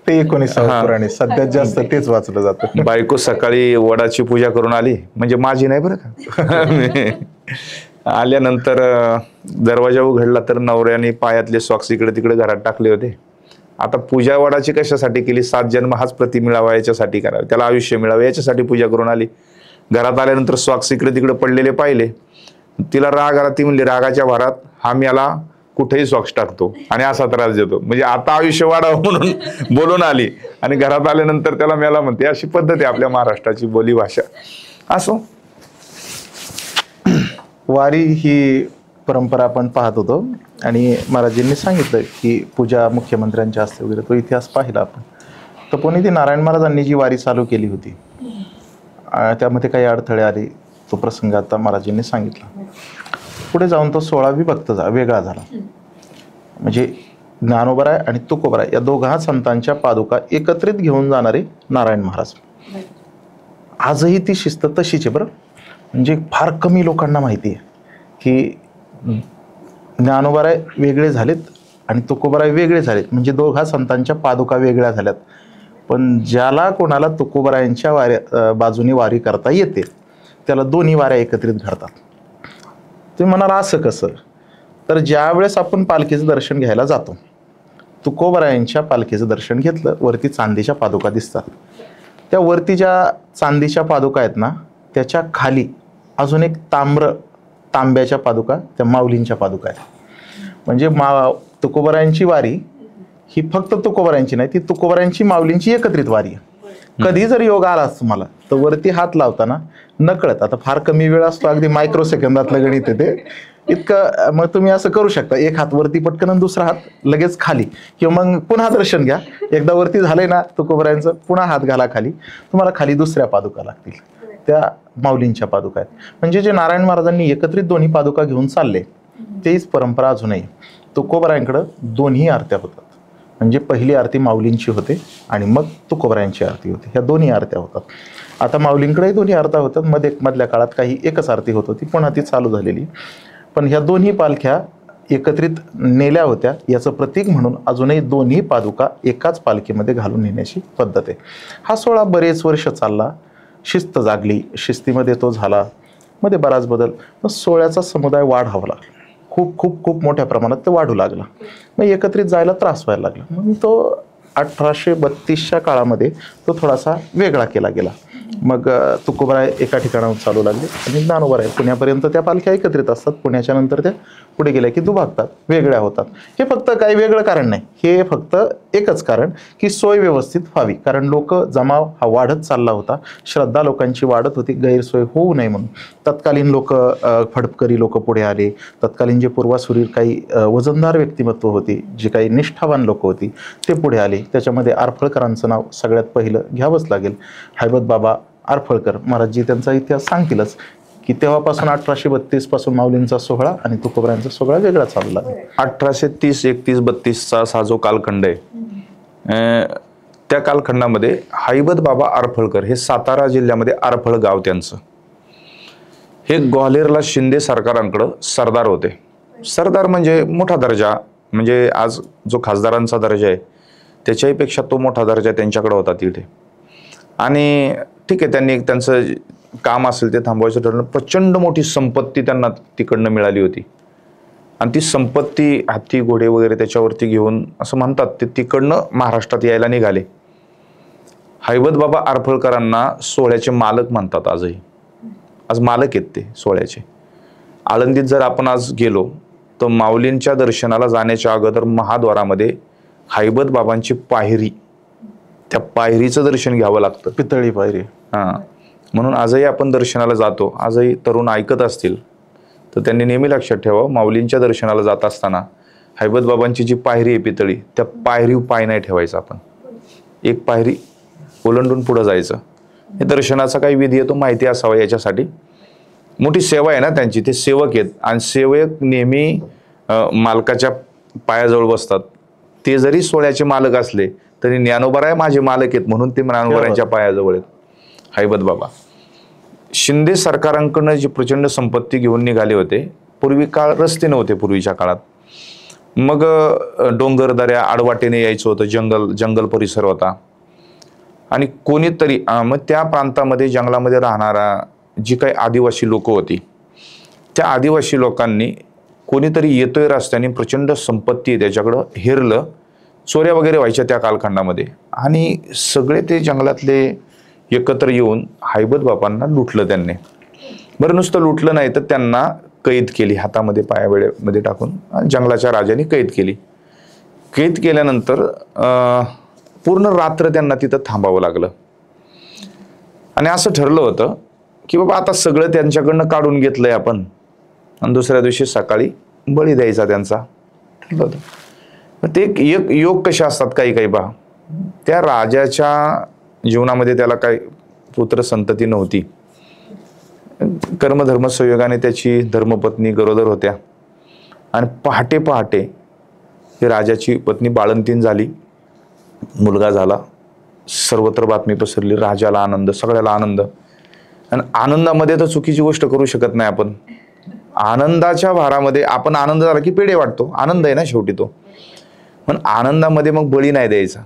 ते 19वे पुराण आहे, सध्यात जास्त तेच वाचलं जातं. बायको सकाळी वडाची पूजा करून आली, म्हणजे माझी नाही बरं का. आल्यानंतर दरवाजा उघडला तर नवऱ्याने पायातले सॉक्स इकडे तिकडे घरात टाकले होते. आता पूजा वडाची कशासाठी केली? 7 जन्म हाच प्रति मिळावा याच्यासाठी करावे, त्याला आयुष्य मिळावे याच्यासाठी पूजा करून आली. घरात आल्यानंतर सॉक्स इकडे तिकडे पडलेले पाहिले, तिला राग आला. ती म्हणली रागाच्या भरात, हा मला कुठेही सॉक्स टाकतो आणि असा त्रास देतो. म्हणजे आता आयुष्य वाढावं म्हणून बोलून आली आणि घरात आल्यानंतर त्याला मेला म्हणते. अशी पद्धत आहे आपल्या महाराष्ट्राची बोलीभाषा. असो, वारी ही परंपरा आपण पाहत होतो आणि महाराजांनी सांगितलं की पूजा मुख्यमंत्र्यांच्या हस्ते वगैरे, तो इतिहास पाहिला आपण. तर पुणे ती नारायण महाराजांनी जी वारी चालू केली होती त्यामध्ये काही अडथळे आले, तो प्रसंग आता महाराजांनी सांगितला. पुढे जाऊन तो 16 विभक्त वेगळा झाला. म्हणजे ज्ञानोबराय आणि तुकोबराय या दोघा संतांच्या पादुका एकत्रित घेऊन जाणारे नारायण महाराज. आजही ती शिस्त तशीच आहे बरं. म्हणजे फार कमी लोकांना माहिती आहे की ज्ञानोबराय वेगळे झालेत आणि तुकोबराय वेगळे झालेत, म्हणजे दोघा संतांच्या पादुका वेगळ्या झाल्यात. पण ज्याला कोणाला तुकोबरायांच्या वाऱ्या बाजूने वारी करता येते त्याला दोन्ही वाऱ्या एकत्रित घडतात. तुम्ही म्हणाल असं कसं? तर ज्या वेळेस आपण पालखीचं दर्शन घ्यायला जातो, तुकोबरायांच्या पालखीचं दर्शन घेतलं, वरती चांदीच्या पादुका दिसतात. त्या वरती ज्या चांदीच्या पादुका आहेत ना, त्याच्या खाली अजून एक तांब्याच्या पादुका, त्या माऊलींच्या पादुका आहेत. म्हणजे तुकोबरायांची वारी ही फक्त तुकोबरायांची नाही, ती तुकोबरायांची माऊलींची एकत्रित वारी आहे. कधी जर योग आलाच तुम्हाला तर वरती हात लावताना नकळत, आता फार कमी वेळ असतो, अगदी मायक्रो सेकंदातलं गणित आहे ते इतकं, मग तुम्ही असं करू शकता, एक हात वरती पटकन आणि दुसरा हात लगेच खाली, किंवा मग पुन्हा दर्शन घ्या. एकदा वरती झालंय ना तुकोबरायांचं, पुन्हा हात घाला खाली, तुम्हाला खाली दुसऱ्या पादुका लागतील, त्या माऊलींच्या पादुका आहेत. म्हणजे जे नारायण महाराजांनी एकत्रित दोन्ही पादुका घेऊन चालले तेच परंपरा अजूनही. तुकोबरायांकडं दोन्ही आरत्या होतात. म्हणजे पहिली आरती माऊलींची होते आणि मग तुकोबरायांची आरती होते. ह्या दोन्ही आरत्या होतात. आता माऊलींकडेही दोन्ही आरत्या होतात. मधल्या काळात काही एकच आरती होत होती, पुन्हा ती चालू झालेली. पण ह्या दोन्ही पालख्या एकत्रित नेल्या होत्या याचं प्रतीक म्हणून अजूनही दोन्ही पादुका एकाच पालखीमध्ये घालून नेण्याची पद्धत आहे. हा सोहळा बरेच वर्ष चालला, शिस्त जागली, शिस्तीमध्ये तो झाला, मध्ये बराच बदल. मग सोहळ्याचा समुदाय वाढावा लागला, खूप खूप खूप मोठ्या प्रमाणात ते वाढू लागला. मग एकत्रित जायला त्रास व्हायला लागला. मग तो 1832च्या काळामध्ये तो थोडासा वेगळा केला गेला. मग तुकोबराय एका ठिकाणाहून चालू लागले आणि ज्ञानोबराय पुण्यापर्यंत त्या पालख्या एकत्रित असतात. पुण्याच्या नंतर त्या पुढे गेल्या की दुभागतात, वेगळ्या होतात. हे फक्त काही वेगळं कारण नाही, हे फक्त एकच कारण की सोय व्यवस्थित व्हावी. कारण लोक जमाव हा वाढत चालला होता, श्रद्धा लोकांची वाढत होती, गैरसोय होऊ नये म्हणून तत्कालीन लोक, फडपकरी लोक पुढे आले. तत्कालीन जे पूर्वासुरी काही वजनदार व्यक्तिमत्व होती, जी काही निष्ठावान लोक होती, ते पुढे आले. त्याच्यामध्ये आरफळकरांचं नाव सगळ्यात पहिलं घ्यावंच लागेल. हैबत बाबा आरफळकर महाराजजी त्यांचा इतिहास सांगतीलच की तेव्हापासून 1832 पासून माऊलींचा सोहळा आणि तुकोबरायांचा सोहळा वेगळा चालू लागला. 1830, 31, 32चा हा जो कालखंड आहे, त्या कालखंडामध्ये हैबत बाबा आरफळकर हे सातारा जिल्ह्यामध्ये आरफळ गाव त्यांचं, हे ग्वाल्हेरला शिंदे सरकारांकडं सरदार होते. सरदार म्हणजे मोठा दर्जा, म्हणजे आज जो खासदारांचा दर्जा आहे त्याच्याहीपेक्षा तो मोठा दर्जा त्यांच्याकडे होता तिथे. आणि ठीक आहे, त्यांनी त्यांचं काम असेल ते थांबवायचं ठरवलं. प्रचंड मोठी संपत्ती त्यांना तिकडनं मिळाली होती आणि ती संपत्ती, हत्ती घोडे वगैरे त्याच्यावरती घेऊन असं म्हणतात ते तिकडनं महाराष्ट्रात यायला निघाले. हैबत बाबा आरफळकरांना सोहळ्याचे मालक म्हणतात आजही. आज मालक आहेत ते सोहळ्याचे. आळंदीत जर आपण आज गेलो तर माऊलींच्या दर्शनाला जाण्याच्या अगोदर महाद्वारामध्ये हैबत बाबांची पायरी, त्या पायरीचं दर्शन घ्यावं लागतं, पितळी पायरी. म्हणून आजही आपण दर्शनाला जातो. आजही तरुण ऐकत असतील तर त्यांनी नेहमी लक्षात ठेवावं, माऊलींच्या दर्शनाला जात असताना हैबत बाबांची जी पायरी आहे पितळी, त्या पायरीवर पाय नाही ठेवायचा आपण, एक पायरी ओलांडून पुढं जायचं. हे दर्शनाचा काही विधी आहे तो माहिती असावा याच्यासाठी. मोठी सेवा आहे ना त्यांची, ते सेवक आहेत आणि सेवक नेहमी मालकाच्या पायाजवळ बसतात. ते जरी सोहळ्याचे मालक असले तरी ज्ञानोबराय माझे मालक आहेत म्हणून ते ज्ञानोबरायांच्या पायाजवळ आहेत. हैबत बाबा शिंदे सरकारांकडनं जी प्रचंड संपत्ती घेऊन निघाले होते. पूर्वी काळ रस्ते नव्हते पूर्वीच्या काळात, मग डोंगर दऱ्या आडवाटेने यायचं होतं, जंगल परिसर होता आणि कोणीतरी मग त्या प्रांतामध्ये जंगलामध्ये राहणारा जी काही आदिवासी लोक होती, त्या आदिवासी लोकांनी कोणीतरी येतोय रस्त्याने, प्रचंड संपत्ती आहे त्याच्याकडं, हेरलं, चोऱ्या वगैरे व्हायच्या त्या कालखंडामध्ये आणि सगळे ते जंगलातले एकत्र येऊन हैबत बाबांना लुटलं त्यांनी. बरं नुसतं लुटलं नाही तर त्यांना कैद केली, हातामध्ये पायावेळेमध्ये टाकून जंगलाच्या राजाने कैद केली. कैद केल्यानंतर पूर्ण रात्र त्यांना तिथं थांबावं लागलं. आणि असं ठरलं होतं की बाबा आता सगळं त्यांच्याकडनं काढून घेतलंय आपण आणि दुसऱ्या दिवशी सकाळी बळी द्यायचा त्यांचा ठरलं होतं. मग ते एक योग कसे असतात काही काही पहा. त्या राजाच्या जीवनामध्ये त्याला काही पुत्र संतती नव्हती. कर्मधर्म संयोगाने त्याची धर्मपत्नी गरोदर होत्या आणि पहाटे पहाटे ही राजाची पत्नी बाळंतीण झाली, मुलगा झाला. सर्वत्र बातमी पसरली, राजाला आनंद, सगळ्याला आनंद. आणि आनंदामध्ये तर चुकीची गोष्ट करू शकत नाही आपण. आनंदाच्या भारामध्ये आपण आनंद झाला की पेढे वाटतो, आनंद आहे ना शेवटी तो. पण आनंदामध्ये मग बळी नाही द्यायचा.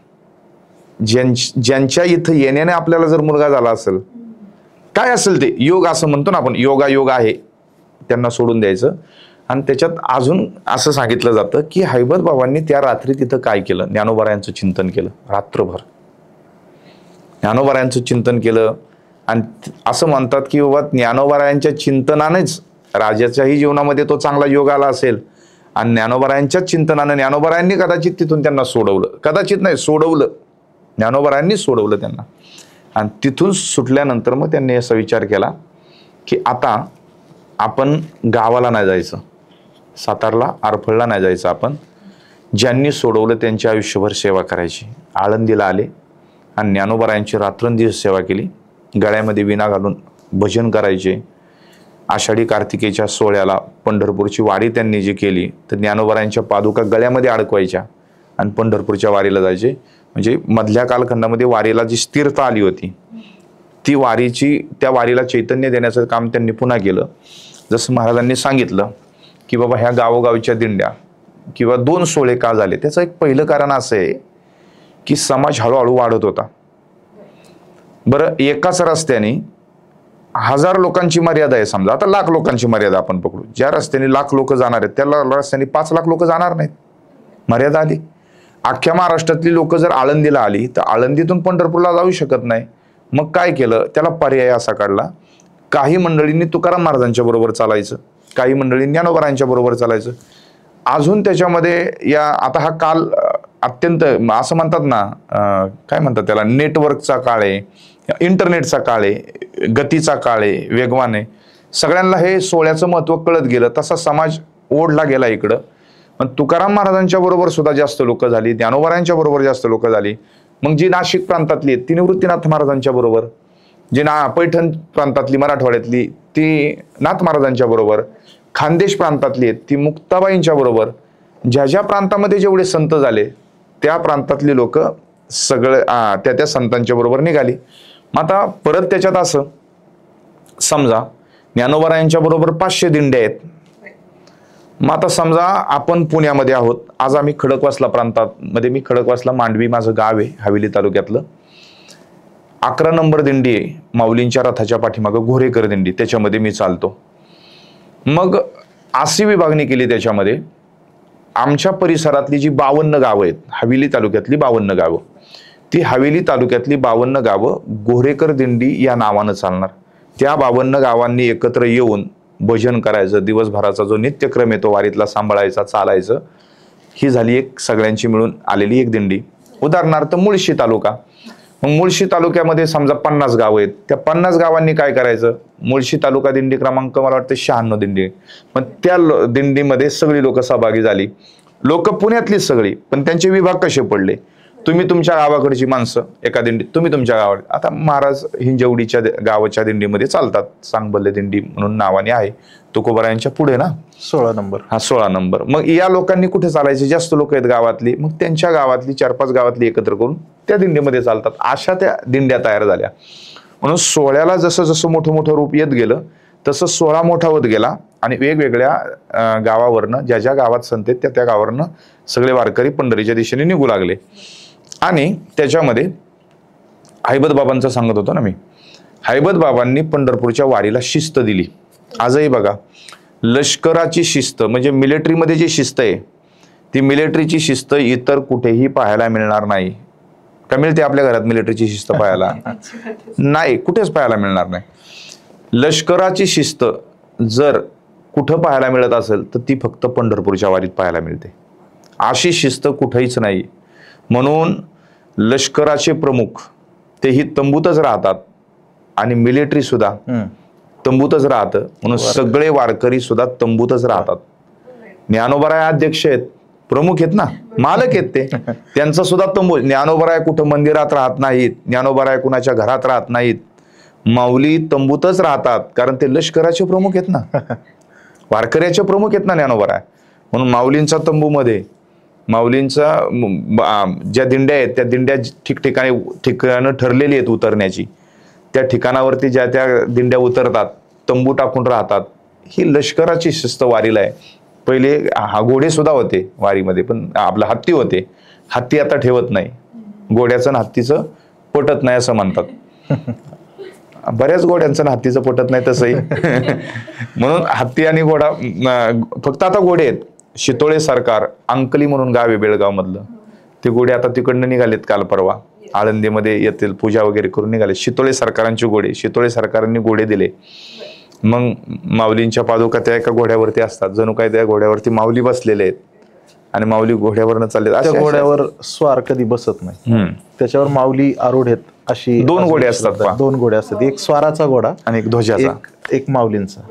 ज्यांच्या इथं येण्याने आपल्याला जर मुलगा झाला असेल, काय असेल ते योग असं म्हणतो ना आपण, योग आहे, त्यांना सोडून द्यायचं. आणि त्याच्यात अजून असं सांगितलं जातं की हैबत बाबांनी त्या रात्री तिथं काय केलं, ज्ञानोबारायांचं चिंतन केलं रात्रभर. ज्ञानोबारायांचं चिंतन केलं आणि असं म्हणतात की बाबा ज्ञानोबारायांच्या चिंतनानेच राजाच्याही जीवनामध्ये तो चांगला योग आला असेल आणि ज्ञानोबारायांच्याच चिंतनाने ज्ञानोबारायांनी कदाचित तिथून त्यांना सोडवलं, कदाचित नाही सोडवलं, ज्ञानोबारायांनी सोडवलं त्यांना. आणि तिथून सुटल्यानंतर मग त्यांनी असा विचार केला की आता आपण गावाला नाही जायचं, सातारला आरफळला नाही जायचं, आपण ज्यांनी सोडवलं त्यांची आयुष्यभर सेवा करायची. आळंदीला आले आणि ज्ञानोबारायांची रात्रंदिवस सेवा केली. गळ्यामध्ये विणा घालून भजन करायचे. आषाढी कार्तिकेच्या सोहळ्याला पंढरपूरची वारी त्यांनी जी केली तर ज्ञानोबारायांच्या पादुका गळ्यामध्ये अडकवायच्या आणि पंढरपूरच्या वारीला जायचे. म्हणजे मधल्या कालखंडामध्ये वारीला जी स्थिरता आली होती ती त्या वारीला चैतन्य देण्याचं काम त्यांनी पुन्हा केलं. जसं महाराजांनी सांगितलं की बाबा ह्या गावोगावच्या दिंड्या किंवा 2 सोहळे का झाले, त्याचं एक पहिलं कारण असं आहे की समाज हळूहळू वाढत होता. बरं, एकाच रस्त्याने 1000 लोकांची मर्यादा आहे समजा, आता 1,00,000 लोकांची मर्यादा आपण पकडू. ज्या रस्त्याने 1,00,000 लोक जाणार आहेत त्या रस्त्याने 5,00,000 लोक जाणार नाहीत, मर्यादा आली. अख्ख्या महाराष्ट्रातली लोक जर आळंदीला आली तर आळंदीतून पंढरपूरला जाऊ शकत नाही. मग काय केलं, त्याला पर्याय असा काढला, काही मंडळींनी तुकाराम महाराजांच्या बरोबर चालायचं, काही मंडळींनी ज्ञानोबारायांच्या बरोबर चालायचं. अजून त्याच्यामध्ये आता हा काल अत्यंत असं म्हणतात ना, काय म्हणतात त्याला, नेटवर्कचा काळ आहे, इंटरनेटचा काळ आहे, गतीचा काळ आहे, वेगवान आहे. सगळ्यांना हे सोहळ्याचं महत्त्व कळत गेलं, तसा समाज ओढला गेला इकडं. पण तुकाराम महाराजांच्या बरोबर सुद्धा जास्त लोक झाली, ज्ञानोबारायांच्या बरोबर जास्त लोक झाली. मग जी नाशिक प्रांतातली आहेत ती निवृत्तीनाथ महाराजांच्या बरोबर, जी पैठण प्रांतातली मराठवाड्यातली ती नाथ महाराजांच्या बरोबर, खानदेश प्रांतातली आहेत ती मुक्ताबाईंच्या बरोबर. ज्या प्रांतामध्ये जेवढे संत झाले त्या प्रांतातली लोक सगळे त्या संतांच्या बरोबर निघाली. मग आता परत त्याच्यात असं समजा ज्ञानोबारायांच्या बरोबर 500 दिंड्या आहेत. मग आता समजा आपण पुण्यामध्ये आहोत, आज आम्ही खडकवासला प्रांतामध्ये, मी खडकवासला मांडवी माझं गाव आहे हवेली तालुक्यातलं. 11 नंबर दिंडी आहे माऊलींच्या रथाच्या पाठीमागं, घोरेकर दिंडी, त्याच्यामध्ये मी चालतो. मग अशी विभागणी केली त्याच्यामध्ये. आमच्या परिसरातली जी 52 गावं आहेत, हवेली तालुक्यातली 52 गावं, ती हवेली तालुक्यातली 52 गावं घोरेकर दिंडी या नावानं चालणार. त्या 52 गावांनी एकत्र येऊन भजन करायचं, दिवसभराचा जो नित्यक्रम आहे तो वारीतला सांभाळायचा, चालायचं. ही झाली एक सगळ्यांची मिळून आलेली एक दिंडी. उदाहरणार्थ मुळशी तालुका, मग मुळशी तालुक्यामध्ये समजा 50 गावं आहेत, त्या 50 गावांनी काय करायचं, मुळशी तालुका दिंडी क्रमांक मला वाटतं 96 दिंडी. मग त्या दिंडीमध्ये सगळी लोक सहभागी झाली, लोक पुण्यातलीच सगळी, पण त्यांचे विभाग कसे पडले, तुम्ही तुमच्या गावाकडची माणसं एका दिंडीत, तुम्ही तुमच्या गावात. आता महाराज हिंजवडीच्या गावाच्या दिंडीमध्ये चालतात, सांगबल्ले दिंडी म्हणून नावाने आहे, तुकोबारायांच्या पुढे ना 16 नंबर, हा 16 नंबर. मग या लोकांनी कुठे चालायचे, जास्त लोक आहेत गावातली, मग त्यांच्या गावातली 4-5 गावातली एकत्र करून त्या दिंडीमध्ये चालतात. अशा त्या दिंड्या तयार झाल्या. म्हणून सोहळ्याला जसं जसं मोठं रूप येत गेलं तसं सोहळा मोठा होत गेला आणि वेगवेगळ्या गावावरनं, ज्या गावात संत आहेत त्या गावावरनं सगळे वारकरी पंढरीच्या दिशेने निघू लागले. आणि त्याच्यामध्ये हैबत बाबांचं सांगत होतो ना मी, हैबत बाबांनी पंढरपूरच्या वारीला शिस्त दिली. आजही बघा, लष्कराची शिस्त म्हणजे मिलिटरीमध्ये जी शिस्त आहे ती मिलिटरीची शिस्त इतर कुठेही पाहायला मिळणार नाही. का मिळते आपल्या घरात मिलिटरीची शिस्त पाहायला? नाही, कुठेच पाहायला मिळणार नाही. लष्कराची शिस्त जर कुठं पाहायला मिळत असेल तर ती फक्त पंढरपूरच्या वारीत पाहायला मिळते. अशी शिस्त कुठेच नाही. म्हणून लष्कराचे प्रमुख तेही तंबूतच राहतात आणि मिलिटरी सुद्धा तंबूतच राहतं. म्हणून सगळे वारकरी सुद्धा तंबूतच राहतात. ज्ञानोबराय अध्यक्ष आहेत, प्रमुख आहेत ना, मालक आहेत ते, त्यांचा सुद्धा तंबू. ज्ञानोबराय कुठं मंदिरात राहत नाहीत, ज्ञानोबराय कुणाच्या घरात राहत नाहीत, माऊली तंबूतच राहतात. कारण ते लष्कराचे प्रमुख आहेत ना, वारकऱ्याचे प्रमुख आहेत ना ज्ञानोबराय. म्हणून माऊलींचा तंबूमध्ये माऊलींचा ज्या दिंड्या आहेत त्या दिंड्या ठिकाणं ठरलेली आहेत उतरण्याची, त्या ठिकाणावरती ज्या त्या दिंड्या उतरतात, तंबू टाकून राहतात. ही लष्कराची शिस्त वारीला आहे. पहिले घोडे सुद्धा होते वारीमध्ये, पण आपला हत्ती होते. हत्ती आता ठेवत नाही. घोड्याचं आणि हत्तीचं पटत नाही असं म्हणतात. बऱ्याच घोड्यांचं हत्तीचं पटत नाही तसंही. म्हणून हत्ती आणि घोडा फक्त आता घोडे आहेत. शितोळे सरकार अंकली म्हणून गाव आहे बेळगाव मधलं, ते घोडे आता तिकडनं निघालेत. काल परवा आळंदीमध्ये येतील पूजा वगैरे करून निघाले. शितोळे सरकारांचे घोडे, शितोळे सरकारांनी घोडे दिले. मग माऊलींच्या पादुका त्या एका घोड्यावरती असतात, जणू काय त्या घोड्यावरती माऊली बसलेले आहेत आणि माऊली घोड्यावरनं चालले. त्या घोड्यावर स्वार कधी बसत नाही, त्याच्यावर माऊली आरूढ आहेत. अशी 2 घोडे असतात, 2 घोडे असतात, एक स्वाराचा घोडा आणि एक ध्वजाचा, एक माऊलींचा.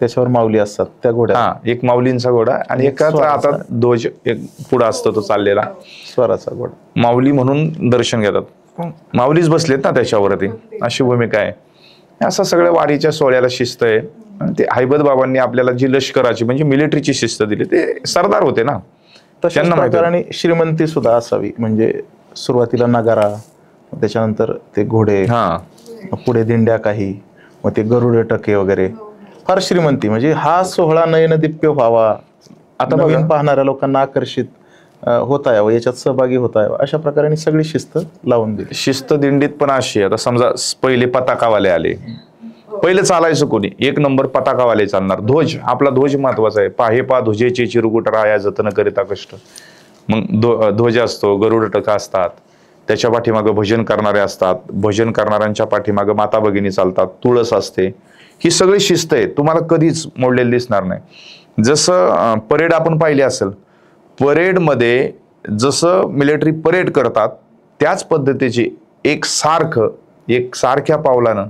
त्याच्यावर माऊली असतात त्या घोड्या. एक माऊलींचा घोडा आणि एकाचा हातात ध्वज एक पुढा असतो तो चाललेला, स्वाराचा घोडा. माऊली म्हणून दर्शन घेतात. माऊलीच बसलेत ना त्याच्यावरती, अशी भूमिका आहे. असं सगळं वारीच्या सोहळ्याला शिस्त आहे. आणि ते हैबत बाबांनी आपल्याला जी लष्कराची म्हणजे मिलिटरीची शिस्त दिली, ते सरदार होते ना, तशाच प्रकारे श्रीमंती सुद्धा असावी. म्हणजे सुरुवातीला नगारा, त्याच्यानंतर ते घोडे, पुढे दिंड्या काही, मग ते गरुडे टके वगैरे, फार श्रीमंती. म्हणजे हा सोहळा नयनदिप्य व्हावा, आता नवीन पाहणाऱ्या लोकांना आकर्षित होता यावं, याच्यात सहभागी होता यावं, अशा प्रकारे सगळी शिस्त लावून दिली. शिस्त दिंडीत पण अशी. आता समजा पहिले पताकावाले आले, पहिले चालायचं कोणी, 1 नंबर पताकावाले चालणार. ध्वज, आपला ध्वज महत्वाचा आहे. पाहे पा ध्वजेचे चिरकुट राया जतन करिता कष्ट. मग ध्वज असतो, गरुड टका असतात, त्याच्या पाठीमागं भजन करणारे असतात, भजन करणाऱ्यांच्या पाठीमागं माता भगिनी चालतात, तुळस असते. ही सगळी शिस्त आहे, तुम्हाला कधीच मोडलेली दिसणार नाही. जसं परेड आपण पाहिली असेल, परेडमध्ये जसं मिलिटरी परेड करतात त्याच पद्धतीची एक सारख्या पावलानं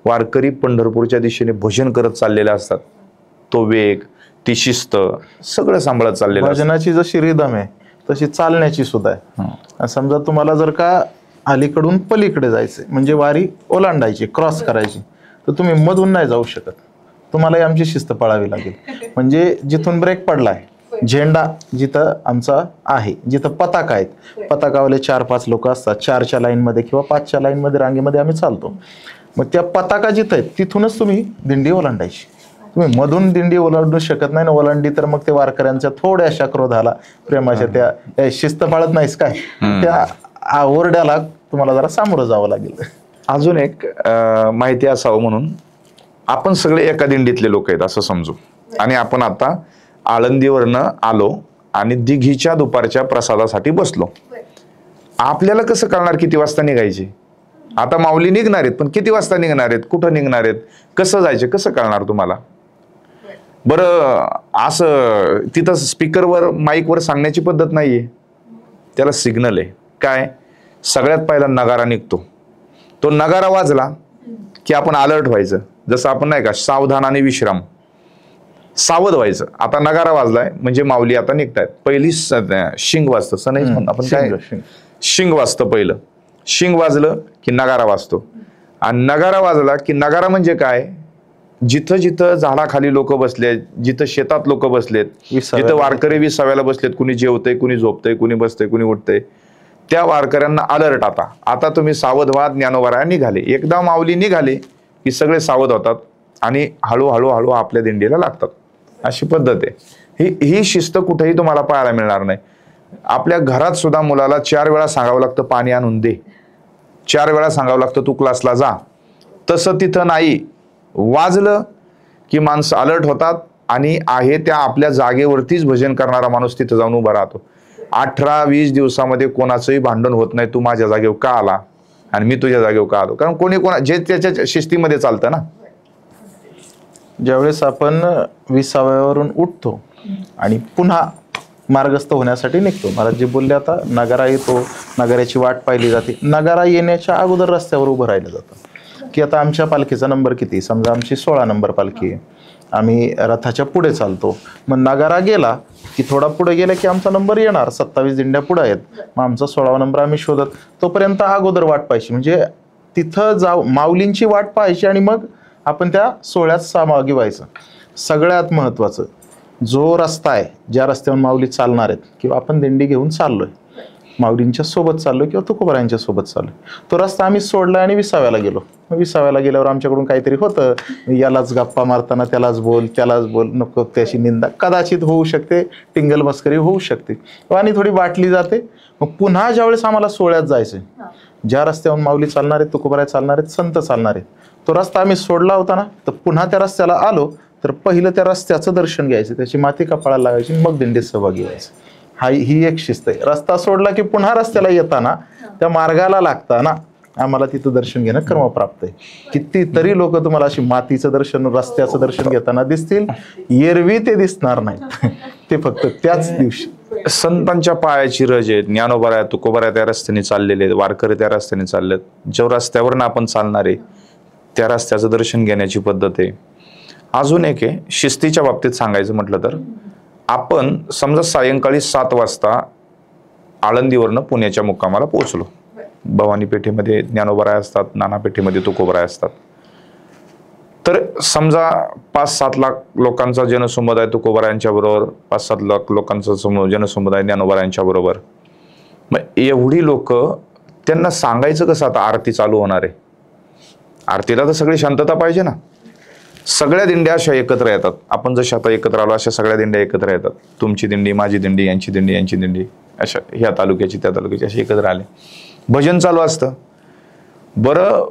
वारकरी पंढरपूरच्या दिशेने भजन करत चाललेले असतात. तो वेग, ती शिस्त सगळं सांभाळत चाललेलं. भजनाची जशी रिदम आहे तशी चालण्याची सुद्धा आहे. समजा तुम्हाला जर का अलीकडून पलीकडे जायचंय, म्हणजे वारी ओलांडायची, क्रॉस करायची, तर तुम्ही मधून नाही जाऊ शकत. तुम्हाला आमची शिस्त पाळावी लागेल. म्हणजे जिथून ब्रेक पडलाय, झेंडा जिथं आमचा आहे, जिथं पताका आहेत, पताकावाले 4-5 लोक असतात, 4च्या लाईनमध्ये किंवा 5च्या लाईनमध्ये रांगेमध्ये आम्ही चालतो. मग त्या पताका जिथं आहेत तिथूनच तुम्ही दिंडी ओलांडायची. तुम्ही मधून दिंडी ओलांडू शकत नाही ना. ओलांडी तर मग ते वारकऱ्यांच्या थोड्याशा क्रोधाला, प्रेमाच्या त्या शिस्त पाळत नाहीस काय, त्या ओरड्याला तुम्हाला जरा सामोरं जावं लागेल. अजून एक माहिती असावं म्हणून, आपण सगळे एका दिंडीतले लोक आहेत असं समजू, आणि आपण आता आळंदीवरनं आलो आणि दिघीच्या दुपारच्या प्रसादासाठी बसलो. आपल्याला कसं कळणार किती वाजता निघायचे? आता माऊली निघणार आहेत, पण किती वाजता निघणार आहेत, कुठं निघणार आहेत, कसं जायचे, कसं कळणार तुम्हाला? बरं, असं तिथं स्पीकरवर माईकवर सांगण्याची पद्धत नाहीये, त्याला सिग्नल आहे. काय? सगळ्यात पहिला नगारा निघतो. तो नगारा वाजला की आपण अलर्ट व्हायचं. जसं आपण नाही का, सावधान आणि विश्राम, सावध व्हायचं. आता नगारा वाजलाय म्हणजे माऊली आता निघतायत. पहिली शिंग वाजतं, सनईच म्हणून आपण काय, शिंग वाजतं पहिलं. शिंग वाजलं की नगारा वाजतो. आणि नगारा वाजला की, नगारा म्हणजे काय, जिथं जिथं झाडाखाली लोक बसलेत, जिथं शेतात लोक बसलेत, जिथं वारकरी विसाव्याला बसलेत, कुणी जेवतंय, कुणी झोपतंय, कुणी बसतंय, कुणी उठतंय, त्या वारकऱ्यांना अलर्ट. आता तुम्ही सावध व्हा, ज्ञानोबराया निघाले. एकदा माऊली निघाले की सगळे सावध होतात आणि हळूहळू हळू आपल्या दिंडीला लागतात. अशी पद्धत आहे. ही शिस्त कुठेही तुम्हाला पाहायला मिळणार नाही. आपल्या घरात सुद्धा मुलाला 4 वेळा सांगावं लागतं पाणी आणून दे, 4 वेळा सांगावं लागतं तू क्लासला जा. तसं तिथं नाही. वाजलं की माणसं अलर्ट होतात आणि आहे त्या आपल्या जागेवरतीच भजन करणारा माणूस तिथं जाऊन उभा राहतो. 18-20 दिवसामध्ये कोणाचंही भांडण होत नाही, तू माझ्या जागेवर का आला आणि मी तुझ्या जागेवर का आलो. कारण कोणी जे त्याच्या शिस्तीमध्ये चालतं ना. ज्यावेळेस आपण विसाव्यावरून उठतो आणि पुन्हा मार्गस्थ होण्यासाठी निघतो, मला जे बोलले आता नगारा येतो, नगाऱ्याची वाट पाहिली जाते. नगारा येण्याच्या अगोदर रस्त्यावर उभं राहिलं जातं की आता आमच्या पालखीचा नंबर किती, समजा आमची 16 नंबर पालखी आहे, आम्ही रथाच्या पुढे चालतो. मग नगारा गेला की थोडा पुढे गेला की आमचा नंबर येणार, 27 दिंड्या पुढे आहेत, मग आमचा 16वा नंबर आम्ही शोधत. तोपर्यंत अगोदर वाट पाहायची, म्हणजे तिथं जाऊ माऊलींची वाट पाहायची आणि मग आपण त्या सोहळ्यात सहभागी व्हायचं. सगळ्यात महत्त्वाचं, जो रस्ता आहे, ज्या रस्त्यावर माऊली चालणार आहेत किंवा आपण दिंडी घेऊन चाललोय, माऊलींच्या सोबत चाललोय किंवा तुकोबारायांच्या सोबत चाललोय, तो रस्ता आम्ही सोडला आणि विसाव्याला गेलो. मग विसाव्याला गेल्यावर आमच्याकडून काहीतरी होतं, यालाच गप्पा मारताना त्यालाच बोल, नको त्याची निंदा कदाचित होऊ शकते, टिंगल मस्करी होऊ शकते आणि थोडी वाटली जाते. मग पुन्हा ज्यावेळेस आम्हाला सोहळ्यात जायचंय, ज्या रस्त्यावर माऊली चालणार आहेत, तुकोबाराय चालणार आहेत, संत चालणार आहेत, तो रस्ता आम्ही सोडला होता ना, तर पुन्हा त्या रस्त्याला आलो तर पहिलं त्या रस्त्याचं दर्शन घ्यायचं, त्याची माती कपाळाला लागायची, मग दिंडीत सहभागी व्हायचं. ही एक शिस्त आहे. रस्ता सोडला की पुन्हा रस्त्याला येताना त्या मार्गाला लागताना आम्हाला तिथं दर्शन घेणं क्रमप्राप्त आहे. कितीतरी लोक तुम्हाला अशी मातीचं दर्शन, रस्त्याचं दर्शन घेताना दिसतील, एरवी ते दिसणार नाहीत, ते फक्त त्याच दिवशी. संतांच्या पायाची रज आहे, ज्ञानोबा तुकोबा त्या रस्त्याने चाललेले आहेत, वारकरी त्या रस्त्याने चाललेत. ज्या रस्त्यावरनं आपण चालणार आहे त्या रस्त्याचं दर्शन घेण्याची पद्धत आहे. अजून एक आहे, शिस्तीच्या बाबतीत सांगायचं म्हटलं तर, आपण समजा सायंकाळी 7 वाजता आळंदीवरनं पुण्याच्या मुक्कामाला पोहोचलो. भवानी पेठेमध्ये ज्ञानोबराय असतात, नाना पेठेमध्ये तुकोबराय असतात. तर समजा 5-7 लाख लोकांचा जनसमुदाय तुकोबरायांच्या बरोबर, 5-7 लाख लोकांचा जनसमुदाय ज्ञानोबरायांच्या बरोबर. मग एवढी लोक, त्यांना सांगायचं कसं आता आरती चालू होणार आहे? आरतीला तर सगळी शांतता पाहिजे ना. सगळ्या दिंड्या अशा एकत्र येतात, आपण जशा आता एकत्र आलो अशा सगळ्या दिंड्या एकत्र येतात. तुमची दिंडी, माझी दिंडी, यांची दिंडी, यांची दिंडी, अशा ह्या तालुक्याची त्या तालुक्याची अशी एकत्र आले, भजन चालू असतं. बरं,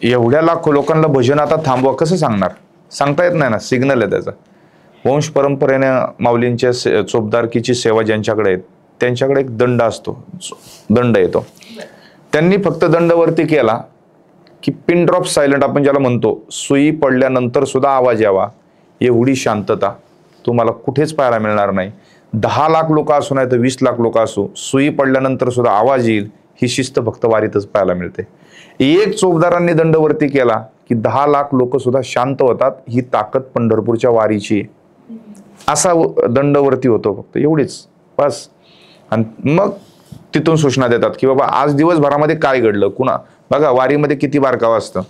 एवढ्या लाखो लोकांना भजन आता थांबवा कसं सांगणार? सांगता येत नाही ना, सिग्नल आहे त्याचा. वंश परंपरेने माऊलींच्या चोपदारकीची सेवा ज्यांच्याकडे आहे त्यांच्याकडे एक दंड असतो, दंड येतो. त्यांनी फक्त दंडवरती केला की पिन ड्रॉप सायलेंट आपण ज्याला म्हणतो, सुई पडल्यानंतर सुद्धा आवाज यावा, एवढी शांतता तुम्हाला कुठेच पाहायला मिळणार नाही. 10 लाख लोक असू नाही तर 20 लाख लोक असू, सुई पडल्यानंतर सुद्धा आवाज येईल, ही शिस्त फक्त वारीतच पाहायला मिळते. एक चोपदारांनी दंडवरती केला की 10 लाख लोक सुद्धा शांत होतात. ही ताकद पंढरपूरच्या वारीची. असा दंडवरती होतो फक्त, एवढीच बस. आणि मग तिथून सूचना देतात की बाबा आज दिवसभरामध्ये काय घडलं. बघा वारीमध्ये किती बारकावं असतं.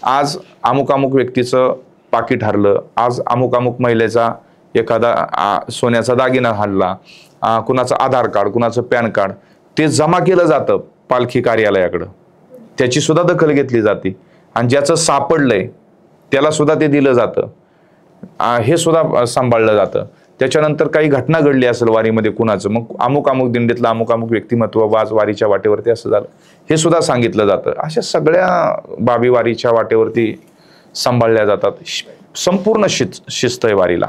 आज अमुक अमुक व्यक्तीचं पाकिट हरलं, आज अमुक अमुक महिलेचा एखादा सोन्याचा दागिना हरला, कुणाचं आधार कार्ड, कुणाचं पॅन कार्ड, ते जमा केलं जातं पालखी कार्यालयाकडं, त्याची सुद्धा दखल घेतली जाते. आणि ज्याचं सापडलंय त्याला सुद्धा ते दिलं जातं, हे सुद्धा सांभाळलं जातं. त्याच्यानंतर काही घटना घडली असेल वारीमध्ये कुणाचं, मग अमुक अमुक दिंडीतलं अमुक अमुक व्यक्तिमत्व आज वारीच्या वाटेवरती असं झालं, हे सुद्धा सांगितलं जातं. अशा सगळ्या बाबी वारीच्या वाटेवरती सांभाळल्या जातात. संपूर्ण शिस्त आहे वारीला.